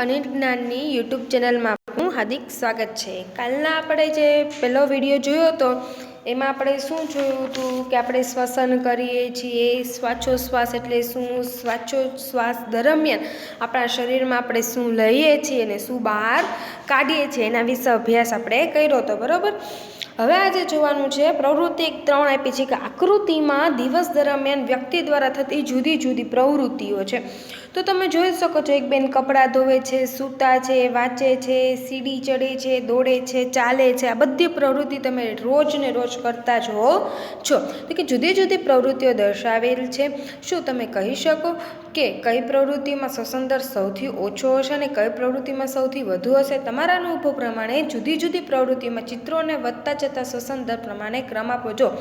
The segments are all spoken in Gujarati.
અનિલ જ્ઞાનની યુટ્યુબ ચેનલમાં આપનું હાર્દિક સ્વાગત છે। કાલના આપણે જે પહેલો વિડીયો જોયો હતો એમાં આપણે શું જોયું હતું કે આપણે શ્વસન કરીએ છીએ। શ્વાસોશ્વાસ એટલે શું, શ્વાસોશ્વાસ દરમિયાન આપણા શરીરમાં આપણે શું લઈએ છીએ અને શું બહાર કાઢીએ છીએ એના વિશે અભ્યાસ આપણે કર્યો હતો, બરાબર। હવે આજે જોવાનું છે પ્રવૃત્તિ 3 આપી છે કે આકૃતિમાં દિવસ દરમિયાન વ્યક્તિ દ્વારા થતી જુદી જુદી પ્રવૃત્તિઓ છે। તો તમે જોઈ શકો છો, એક બેન કપડાં ધોવે છે, સૂતા છે, વાંચે છે, સીડી ચડે છે, દોડે છે, ચાલે છે। આ બધી પ્રવૃત્તિ તમે રોજ ને રોજ કરતા જ હો છો। તો કે જુદી જુદી પ્રવૃત્તિઓ દર્શાવેલ છે। શું તમે કહી શકો કે કઈ પ્રવૃત્તિમાં શ્વસન દર સૌથી ઓછો હશે અને કઈ પ્રવૃત્તિમાં સૌથી વધુ હશે? તમારા અનુભવ પ્રમાણે જુદી જુદી પ્રવૃત્તિમાં ચિત્રોને વધતા જતા શ્વસન દર પ્રમાણે ક્રમ આપો। જો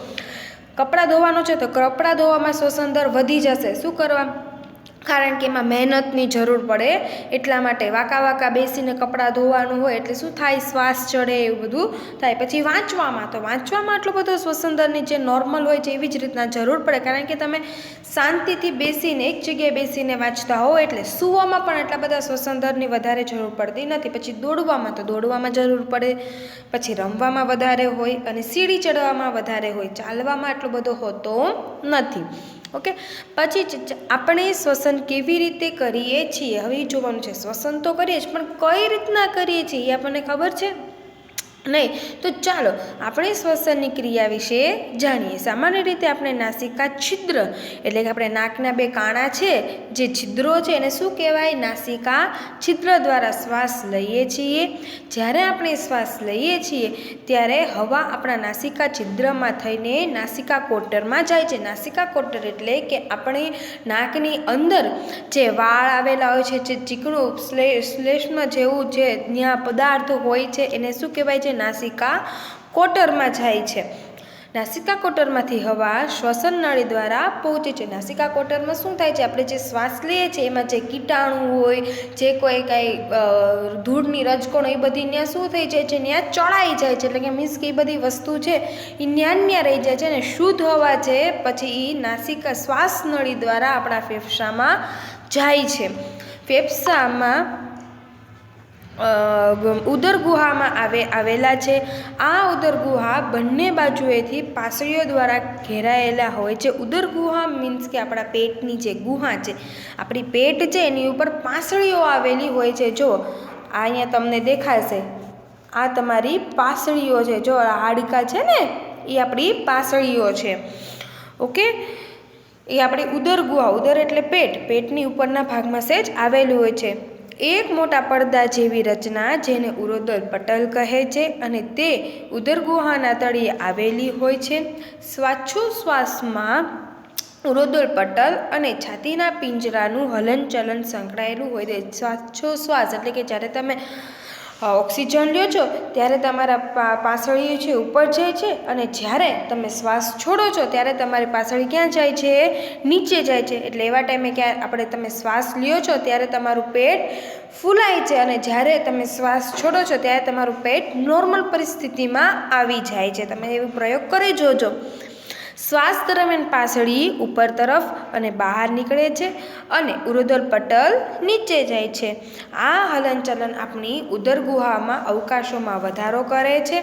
કપડાં ધોવાનું છે તો કપડાં ધોવામાં શ્વસન દર વધી જશે। શું કરવા? કારણ કે એમાં મહેનતની જરૂર પડે એટલા માટે। વાંકા બેસીને કપડાં ધોવાનું હોય એટલે શું થાય, શ્વાસ ચડે, એવું બધું થાય। પછી વાંચવામાં આટલો બધો શ્વસન દરની જે નોર્મલ હોય છે એવી જ રીતના જરૂર પડે, કારણ કે તમે શાંતિથી બેસીને એક જગ્યાએ બેસીને વાંચતા હો। એટલે સૂવામાં પણ એટલા બધા શ્વસન દરની વધારે જરૂર પડતી નથી। પછી દોડવામાં જરૂર પડે, પછી રમવામાં વધારે હોય અને સીડી ચડવામાં વધારે હોય, ચાલવામાં આટલો બધો હોતો નથી। ઓકે, પછી આપણે શ્વસન કેવી રીતે કરીએ છીએ હવે એ જોવાનું છે। શ્વસન તો કરીએ જ, પણ કઈ રીતના કરીએ છીએ એ આપણને ખબર છે નહીં। તો ચાલો આપણે શ્વસનની ક્રિયા વિશે જાણીએ। સામાન્ય રીતે આપણે નાસિકા છિદ્ર એટલે કે આપણે નાકના 2 કાણા છે, જે છિદ્રો છે એને શું કહેવાય? નાસિકા છિદ્ર દ્વારા શ્વાસ લઈએ છીએ। જ્યારે આપણે શ્વાસ લઈએ છીએ ત્યારે હવા આપણા નાસિકા છિદ્રમાં થઈને નાસિકા કોટરમાં જાય છે। નાસિકા કોટર એટલે કે આપણે નાકની અંદર જે વાળ આવેલા હોય છે, જે ચીકણું શ્લેષ્મ જેવું જે ત્યાં પદાર્થ હોય છે એને શું કહેવાય છે? નાસિકા કોટરમાં જાય છે। નાસિકા કોટરમાંથી હવા શ્વસન નળી દ્વારા પહોંચે છે। નાસિકા કોટરમાં શું થાય છે? આપણે જે શ્વાસ લઈએ છીએ એમાં જે કીટાણુ હોય, જે કાંઈ ધૂળની રજકણો એ બધી ત્યાં શું થઈ જાય છે? ત્યાં ચડાઈ જાય છે। એટલે કે મીન્સ કે એ બધી વસ્તુ છે એ ત્યાં રહી જાય છે અને શુદ્ધ હવા છે પછી એ નાસિકા શ્વાસ નળી દ્વારા આપણા ફેફસામાં જાય છે। ફેફસામાં ઉદર ગુહામાં આવેલા છે। આ ઉદર ગુહા બંને બાજુએથી પાસળીઓ દ્વારા ઘેરાયેલા હોય છે। ઉદર ગુહા મીન્સ કે આપણા પેટની જે ગુહા છે, આપણી પેટ છે એની ઉપર પાસળીઓ આવેલી હોય છે। જો આ અહીંયા તમને દેખાશે, આ તમારી પાસળીઓ છે। જો આ હાડકાં છે ને એ આપણી પાસળીઓ છે। ઓકે, એ આપણી ઉદર ગુહા, ઉદર એટલે પેટની ઉપરના ભાગમાં સહેજ આવેલું હોય છે। એક મોટા પડદા જેવી રચના જેને ઉરોદર પટલ કહે છે અને તે ઉદર ગુહાના તળિયે આવેલી હોય છે। શ્વાસોશ્વાસમાં ઉરોદર પટલ અને છાતીના પિંજરાનું હલનચલન સંકળાયેલું હોય છે। શ્વાસોશ્વાસ એટલે કે જ્યારે તમે ઓક્સિજન લ્યો છો ત્યારે તમારા પાસળીઓ છે ઉપર જાય છે અને જ્યારે તમે શ્વાસ છોડો છો ત્યારે તમારી પાસળી ક્યાં જાય છે? નીચે જાય છે। એટલે એવા ટાઈમે તમે શ્વાસ લ્યો છો ત્યારે તમારું પેટ ફૂલાય છે અને જ્યારે તમે શ્વાસ છોડો છો ત્યારે તમારું પેટ નોર્મલ પરિસ્થિતિમાં આવી જાય છે। તમે એવો પ્રયોગ કરી જોજો। શ્વાસ દરમિયાન પાસળી ઉપર તરફ અને બહાર નીકળે છે અને ઉરોદર પટલ નીચે જાય છે। આ હલનચલન આપણી ઉદર ગુહામાં અવકાશોમાં વધારો કરે છે।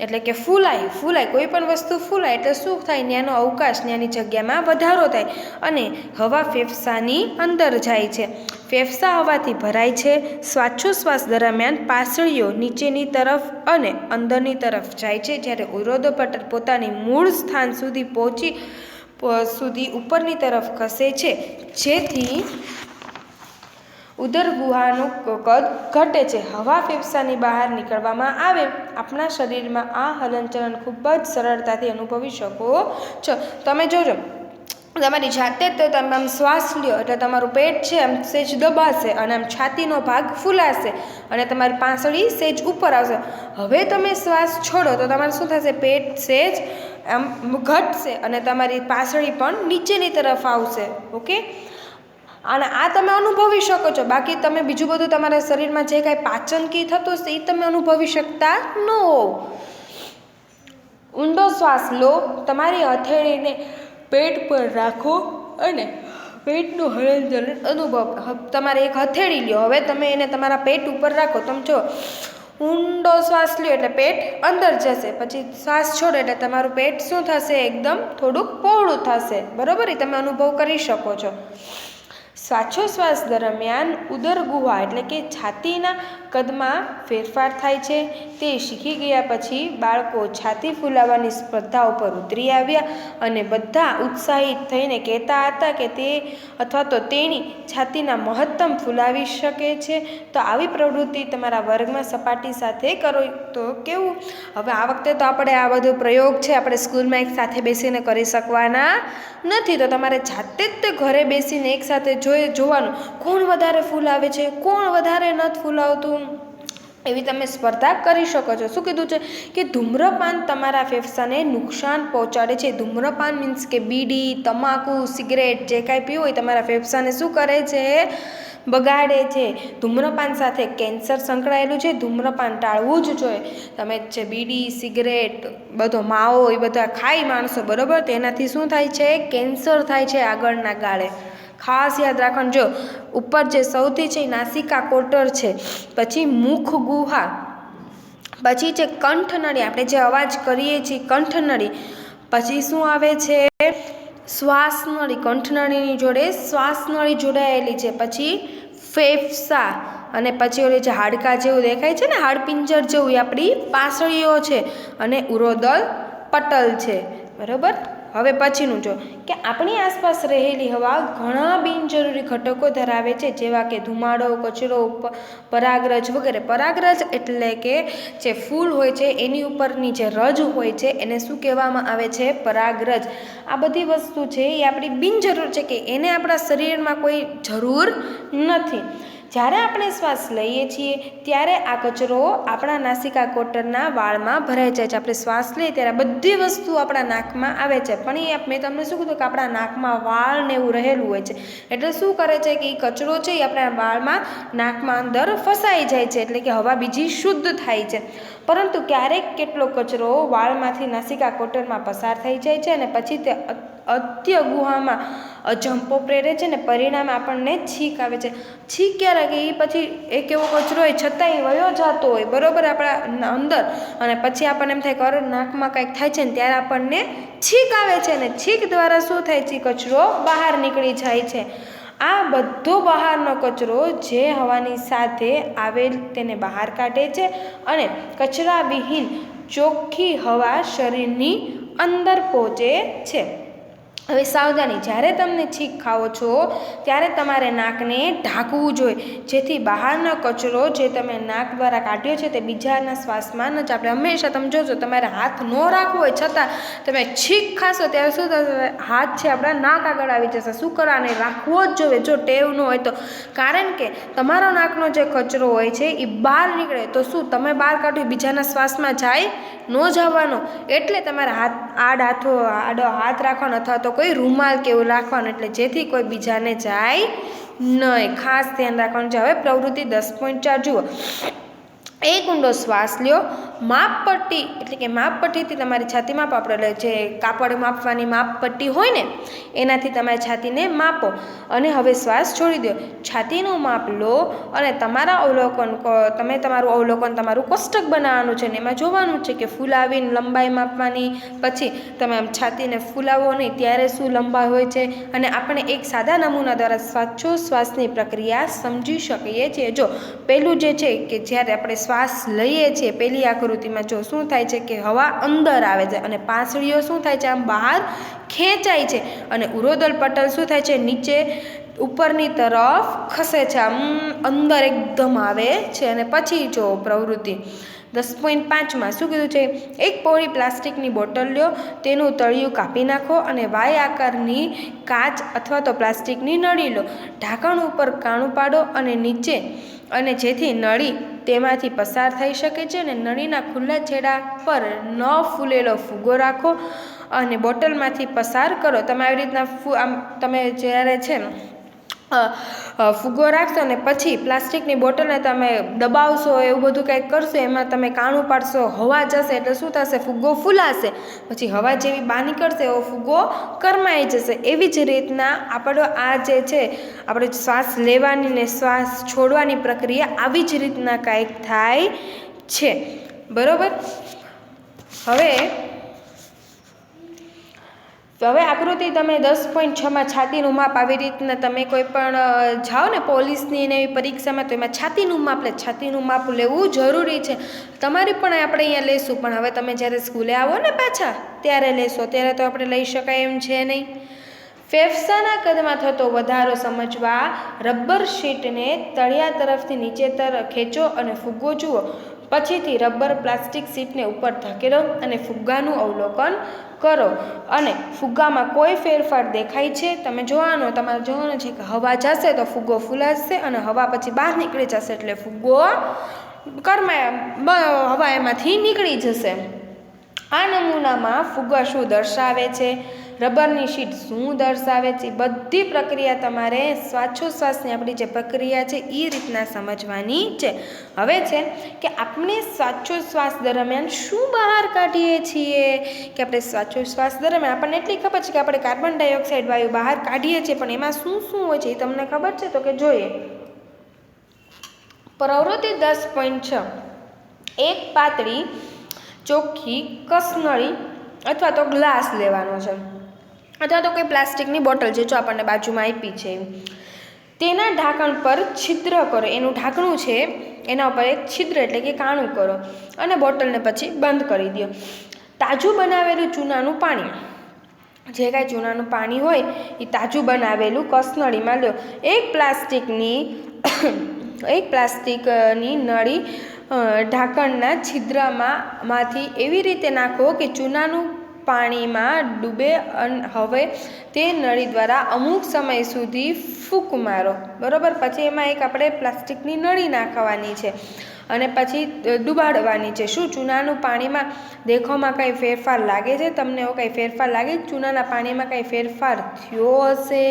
એટલે કે ફૂલાય કોઈ પણ વસ્તુ ફૂલાય એટલે શું થાય? ત્યાંનો અવકાશ, ત્યાંની જગ્યામાં વધારો થાય અને હવા ફેફસાની અંદર જાય છે। ફેફસા હવાથી ભરાય છે। શ્વાસોશ્વાસ દરમિયાન પાસળીઓ નીચેની તરફ અને અંદરની તરફ જાય છે, જ્યારે ઉરોદર પટલ પોતાની મૂળ સ્થાન સુધી ઉપરની તરફ ખસે છે, જેથી ઉદર ગુહાનું કદ ઘટે છે। હવા ફેફસાની બહાર નીકળવામાં આવે આપણા શરીરમાં આ હલનચલન ખૂબ જ સરળતાથી અનુભવી શકો છો। તમે જોજો તમારી જાતે તો તમે આમ શ્વાસ લ્યો એટલે તમારું પેટ છે આમ સહેજ દબાશે અને આમ છાતીનો ભાગ ફૂલાશે અને તમારી પાસળી સહેજ ઉપર આવશે। હવે તમે શ્વાસ છોડો તો તમારે શું થશે? પેટ સહેજ આમ ઘટશે અને તમારી પાસળી પણ નીચેની તરફ આવશે। ઓકે, અને આ તમે અનુભવી શકો છો। બાકી તમે બીજું બધું તમારા શરીરમાં જે કાંઈ પાચન કી થતું હશે એ તમે અનુભવી શકતા ન હો। ઊંડો શ્વાસ લો, તમારી હથેળીને પેટ પર રાખો અને પેટનું હલનચલન અનુભવ. તમારે એક હથેળી લ્યો, હવે તમે એને તમારા પેટ ઉપર રાખો. તમે જો ઊંડો શ્વાસ લ્યો એટલે પેટ અંદર જશે, પછી શ્વાસ છોડો એટલે તમારું પેટ શું થશે? એકદમ થોડુંક પહોળું થશે. બરાબર? એ તમે અનુભવ કરી શકો છો. શ્વાસોશ્વાસ દરમિયાન ઉદર ગુહા એટલે કે છાતીના કદમાં ફેરફાર થાય છે. તે શીખી ગયા પછી બાળકો છાતી ફૂલાવવાની સ્પર્ધા ઉપર ઉતરી આવ્યા અને બધા ઉત્સાહિત થઈને કહેતા હતા કે તે અથવા તો તેણી છાતીના મહત્તમ ફૂલાવી શકે છે. તો આવી પ્રવૃત્તિ તમારા વર્ગમાં સપાટી સાથે કરો તો કેવું? હવે આ વખતે તો આપણે આ બધો પ્રયોગ છે આપણે સ્કૂલમાં એક સાથે બેસીને કરી શકવાના નથી, તો તમારે જાતે જ તે ઘરે બેસીને એકસાથે જોવાનું કોણ વધારે ફૂલાવે છે, કોણ વધારે નથી ફૂલાવતું. એવી તમે સ્પર્ધા કરી શકો છો. શું કીધું છે કે ધૂમ્રપાન તમારા ફેફસાને નુકસાન પહોંચાડે છે. ધૂમ્રપાન મીન્સ કે બીડી, તમાકુ, સિગરેટ જે કાંઈ પીવું હોય તમારા ફેફસાને શું કરે છે? બગાડે છે. ધૂમ્રપાન સાથે કેન્સર સંકળાયેલું છે. ધૂમ્રપાન ટાળવું જ જોઈએ. તમે જે બીડી, સિગરેટ, બધો માવો એ બધા ખાય માણસો, બરાબર, તેનાથી શું થાય છે? કેન્સર થાય છે આગળના ગાળે. ખાસ યાદ રાખવાનું. જો ઉપર જે સૌથી છે નાસિકા કોટર છે, પછી મુખ ગુહા, પછી છે કંઠનળી, આપણે જે અવાજ કરીએ છીએ કંઠનળી, પછી શું આવે છે? શ્વાસનળી. કંઠનળીની જોડે શ્વાસનળી જોડાયેલી છે. પછી ફેફસા, અને પછી ઓલી જે હાડકા જેવું દેખાય છે ને, હાડપિંજર જેવું, એ આપણી પાંસળીઓ છે, અને ઉરોદલ પટલ છે. બરાબર? હવે પછીનું જો કે આપણી આસપાસ રહેલી હવા ઘણા બિનજરૂરી ઘટકો ધરાવે છે, જેવા કે ધુમાડો, કચરો, પરાગરજ વગેરે. પરાગરજ એટલે કે જે ફૂલ હોય છે એની ઉપરની જે રજ હોય છે એને શું કહેવામાં આવે છે? પરાગરજ. આ બધી વસ્તુ છે એ આપણી બિનજરૂર છે, કે એને આપણા શરીરમાં કોઈ જરૂર નથી. જ્યારે આપણે શ્વાસ લઈએ છીએ ત્યારે આ કચરો આપણા નાસિકા કોટરના વાળમાં ભરાઈ જાય છે. આપણે શ્વાસ લઈએ ત્યારે બધી વસ્તુ આપણા નાકમાં આવે છે, પણ એ મેં તમને શું કીધું કે આપણા નાકમાં વાળ ને એવું રહેલું હોય છે. એટલે શું કરે છે કે એ કચરો છે એ આપણા વાળમાં, નાકમાં અંદર ફસાઈ જાય છે, એટલે કે હવા બીજી શુદ્ધ થાય છે. પરંતુ ક્યારેક કેટલો કચરો વાળમાંથી નાસિકા કોટરમાં પસાર થઈ જાય છે અને પછી તે અત્ય ગુહામાં અજંપો પ્રેરે છે ને પરિણામે આપણને છીંક આવે છે. છીંક ક્યારે કે એ પછી એક એવો કચરો હોય છતાંય વયો જતો હોય, બરાબર, આપણા અંદર, અને પછી આપણને એમ થાય કે અરે નાકમાં કંઈક થાય છે ને ત્યારે આપણને છીંક આવે છે, ને છીંક દ્વારા શું થાય છે? કચરો બહાર નીકળી જાય છે. આ બધો બહારનો કચરો જે હવાની સાથે આવેલ તેને બહાર કાઢે છે અને કચરાવિહીન ચોખ્ખી હવા શરીરની અંદર પહોંચે છે. હવે સાવધાની, જ્યારે તમને છીંક ખાઓ છો ત્યારે તમારે નાકને ઢાંકવું જોઈએ, જેથી બહારનો કચરો જે તમે નાક દ્વારા કાઢ્યો છે તે બીજાના શ્વાસમાં ન ચાપે. હંમેશા તમે જોજો, તમારે હાથ ન રાખવો હોય છતાં તમે છીંક ખાશો ત્યારે શું થશે? હાથ છે આપણા નાક આગળ આવી જશે. શું કરવાને? રાખવો જ જોઈએ, જો ટેવ ન હોય તો. કારણ કે તમારો નાકનો જે કચરો હોય છે એ બહાર નીકળે તો શું તમે બહાર કાઢ્યું, બીજાના શ્વાસમાં જાય? ન જવાનો. એટલે તમારે આડો હાથ રાખવાનો, અથવા તો કોઈ રૂમાલ કે એવું રાખવાનું, એટલે જેથી કોઈ બીજાને જાય નહીં. ખાસ ધ્યાન રાખવાનું છે. હવે પ્રવૃત્તિ 10.4 જુઓ. એક ઊંડો શ્વાસ લ્યો. માપપટ્ટી એટલે કે માપપટ્ટીથી તમારી છાતીમાં આપણે જે કાપડ માપવાની માપપટ્ટી હોય ને એનાથી તમારી છાતીને માપો, અને હવે શ્વાસ છોડી દો. છાતીનું માપ લો અને તમે તમારું અવલોકન, તમારું કોષ્ટક બનાવવાનું છે, ને એમાં જોવાનું છે કે ફૂલાવીને લંબાઈ માપવાની, પછી તમે આમ છાતીને ફૂલાવો નહીં ત્યારે શું લંબાઈ હોય છે, અને આપણે એક સાદા નમૂના દ્વારા શ્વાસોશ્વાસની પ્રક્રિયા સમજી શકીએ છીએ. જો પહેલું જે છે કે જ્યારે આપણે શ્વાસ લઈએ છીએ પહેલી આકૃતિમાં જો શું થાય છે કે હવા અંદર આવે છે અને પાંસળીઓ શું થાય છે? આમ બહાર ખેંચાય છે, અને ઉરોદલ પટલ શું થાય છે? નીચે ઉપરની તરફ ખસે છે, આમ અંદર એકદમ આવે છે. અને પછી જો પ્રવૃત્તિ 10.5માં શું કીધું છે? એક પહોળી પ્લાસ્ટિકની બોટલ લ્યો, તેનું તળિયું કાપી નાખો અને વાય આકારની કાચ અથવા તો પ્લાસ્ટિકની નળી લો. ઢાંકણ ઉપર કાણું પાડો અને નીચે, અને જેથી નળી તેમાંથી પસાર થઈ શકે છે, અને નળીના ખુલ્લા છેડા પર ન ફૂલેલો ફૂગો રાખો અને બોટલમાંથી પસાર કરો. તમે આવી રીતના આમ તમે જ્યારે છે ફુગ્ગો રાખશો ને પછી પ્લાસ્ટિકની બોટલને તમે દબાવશો, એવું બધું કંઈક કરશો, એમાં તમે કાણું પાડશો, હવા જશે એટલે શું થશે? ફુગ્ગો ફૂલાશે, પછી હવા જેવી બહાર નીકળશે એવો ફુગ્ગો કરમાઈ જશે. એવી જ રીતના આપણો આ જે છે આપણે શ્વાસ લેવાની ને શ્વાસ છોડવાની પ્રક્રિયા આવી જ રીતના કાંઈક થાય છે. બરાબર. હવે આકૃતિ તમે 10.6 છાતીનું માપ આવી રીતના તમે કોઈ પણ જાઓ ને પોલીસની ને એવી પરીક્ષામાં, તો એમાં છાતીનું માપ લેવું જરૂરી છે. તમારી પણ આપણે અહીંયા લેશું, પણ હવે તમે જ્યારે સ્કૂલે આવો ને પાછા ત્યારે લેશો, ત્યારે તો આપણે લઈ શકાય એમ છે નહીં. ફેફસાના કદમાં થતો વધારો સમજવા રબર શીટને તળિયા તરફથી નીચે તરફ ખેંચો અને ફુગ્ગો જુઓ. પછીથી રબર પ્લાસ્ટિક શીટને ઉપર ધકેલો અને ફુગ્ગાનું અવલોકન કરો. અને ફુગ્ગામાં કોઈ ફેરફાર દેખાય છે? તમારે જોવાનું છે કે હવા જશે તો ફુગ્ગો ફૂલાશે અને હવા પછી બહાર નીકળી જશે એટલે ફુગ્ગો હવા એમાંથી નીકળી જશે. આ નમૂનામાં ફુગ્ગા શું દર્શાવે છે, રબરની શીટ શું દર્શાવે છે, બધી પ્રક્રિયા તમારે શ્વાસોશ્વાસની આપણી જે પ્રક્રિયા છે એ રીતના સમજવાની છે. હવે છે કે આપણે શ્વાસોશ્વાસ દરમિયાન શું બહાર કાઢીએ છીએ, કે આપણે શ્વાસોશ્વાસ દરમિયાન આપણને એટલી ખબર છે કે આપણે કાર્બન ડાયોક્સાઇડ વાયુ બહાર કાઢીએ છીએ, પણ એમાં શું શું હોય છે એ તમને ખબર છે? તો કે જોઈએ. પ્રવૃત્તિ 10.6 એક પાતળી ચોખ્ખી કસનળી અથવા તો ગ્લાસ લેવાનો છે, અથવા તો કોઈ પ્લાસ્ટિકની બોટલ છે જો આપણને બાજુમાં આપી છે, તેના ઢાંકણ પર છિદ્ર કરો. એનું ઢાંકણું છે એના ઉપર એક છિદ્ર એટલે કે કાણું કરો અને બોટલને પછી બંધ કરી દો. તાજું બનાવેલું ચૂનાનું પાણી, જે કાંઈ ચૂનાનું પાણી હોય એ તાજું બનાવેલું કસનળીમાં લો. એક પ્લાસ્ટિકની નળી ઢાંકણના છિદ્રમાંથી એવી રીતે નાખો કે ચૂનાનું પાણીમાં ડૂબે. હવે તે નળી દ્વારા અમુક સમય સુધી ફૂંક મારો. બરાબર. પછી એમાં એક આપણે પ્લાસ્ટિકની નળી નાખવાની છે અને પછી ડૂબાડવાની છે. શું ચૂનાનું પાણીમાં દેખાવમાં કંઈ ફેરફાર લાગે છે? તમને એવો કંઈ ફેરફાર લાગે? ચૂનાના પાણીમાં કંઈ ફેરફાર થયો હશે?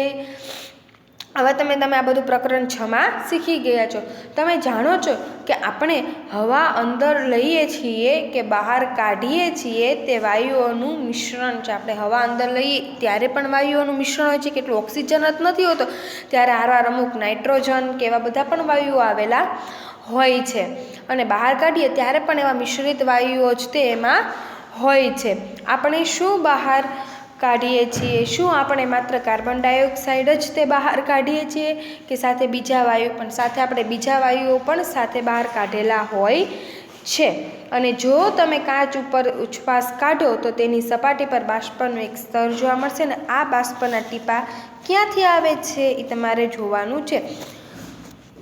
હવે તમે આ બધું પ્રકરણ 6માં શીખી ગયા છો. તમે જાણો છો કે આપણે હવા અંદર લઈએ છીએ કે બહાર કાઢીએ છીએ તે વાયુઓનું મિશ્રણ છે. આપણે હવા અંદર લઈએ ત્યારે પણ વાયુઓનું મિશ્રણ હોય છે, કેટલું ઓક્સિજન જ નથી હોતો, ત્યારે આરવાર અમુક નાઇટ્રોજન કે એવા બધા પણ વાયુઓ આવેલા હોય છે. અને બહાર કાઢીએ ત્યારે પણ એવા મિશ્રિત વાયુઓ જ તે એમાં હોય છે. આપણે શું બહાર કાઢીએ છીએ? શું આપણે માત્ર કાર્બન ડાયોક્સાઇડ જ તે બહાર કાઢીએ છીએ કે સાથે બીજા વાયુ પણ આપણે બીજા વાયુઓ પણ સાથે બહાર કાઢેલા હોય છે? અને જો તમે કાચ ઉપર ઉચ્છ્વાસ કાઢો તો તેની સપાટી પર બાષ્પનું એક સ્તર જોવા મળશે અને આ બાષ્પના ટીપા ક્યાંથી આવે છે એ તમારે જોવાનું છે.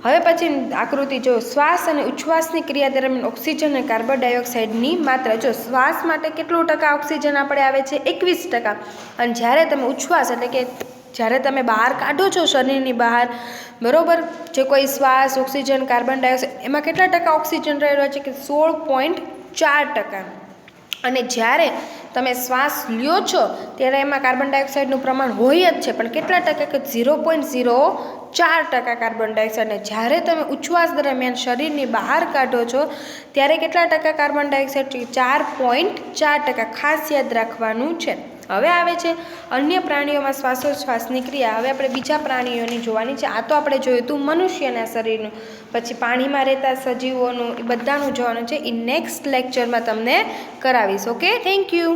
હવે પછી આકૃતિ જો. શ્વાસ અને ઉચ્છ્વાસની ક્રિયા દરમિયાન ઓક્સિજન અને કાર્બન ડાયોક્સાઇડની માત્રા. જો શ્વાસ માટે કેટલું ટકા ઓક્સિજન આપણે આવે છે? 21%. અને જ્યારે તમે ઉચ્છ્વાસ એટલે કે જ્યારે તમે બહાર કાઢો છો શરીરની બહાર, બરાબર, જે કોઈ શ્વાસ, ઓક્સિજન, કાર્બન ડાયોક્સાઇડ એમાં કેટલા ટકા ઓક્સિજન રહેલો છે? કે 16.4%. અને જ્યારે તમે શ્વાસ લ્યો છો ત્યારે એમાં કાર્બન ડાયોક્સાઇડનું પ્રમાણ હોય જ છે, પણ કેટલા ટકા? કે 0.04% કાર્બન ડાયોક્સાઇડ. અને જ્યારે તમે ઉચ્છ્વાસ દરમિયાન શરીરની બહાર કાઢો છો ત્યારે કેટલા ટકા કાર્બન ડાયોક્સાઇડ? 4.4%. ખાસ યાદ રાખવાનું છે. હવે આવે છે અન્ય પ્રાણીઓમાં શ્વાસોચ્છ્વાસની ક્રિયા. હવે આપણે બીજા પ્રાણીઓની જોવાની છે. આ તો આપણે જોયું હતું મનુષ્યના શરીરનું, પછી પાણીમાં રહેતા સજીવોનું, એ બધાનું જોવાનું છે. એ નેક્સ્ટ લેક્ચરમાં તમને કરાવીશ. Okay, thank you.